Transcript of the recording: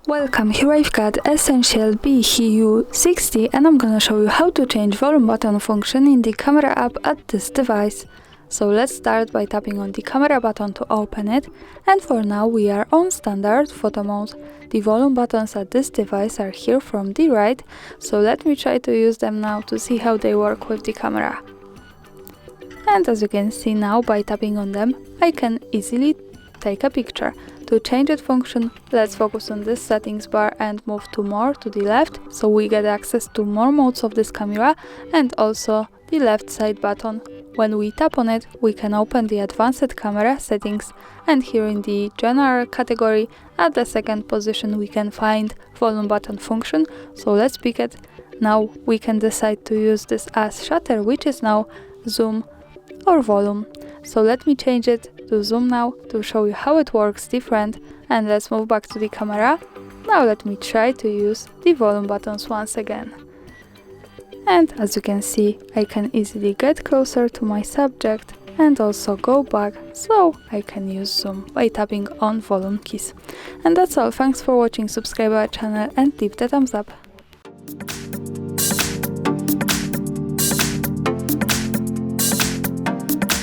Welcome, here I've got EssentielB HeYou60 and I'm gonna show you how to change volume button function in the camera app at this device. So let's start by tapping on the camera button to open it, and for now we are on standard photo mode. The volume buttons at this device are here from the right, so let me try to use them now to see how they work with the camera. And as you can see now, by tapping on them, I can easily take a picture. To change that function, let's focus on this settings bar and move to more to the left, so we get access to more modes of this camera and also the left side button. When we tap on it, we can open the advanced camera settings, and here in the general category at the second position we can find volume button function, so let's pick it. Now we can decide to use this as shutter, which is now zoom or volume. So let me change it to zoom now to show you how it works different, and let's move back to the camera. Now let me try to use the volume buttons once again. And as you can see, I can easily get closer to my subject and also go back, so I can use zoom by tapping on volume keys. And that's all, thanks for watching, subscribe our channel and leave the thumbs up.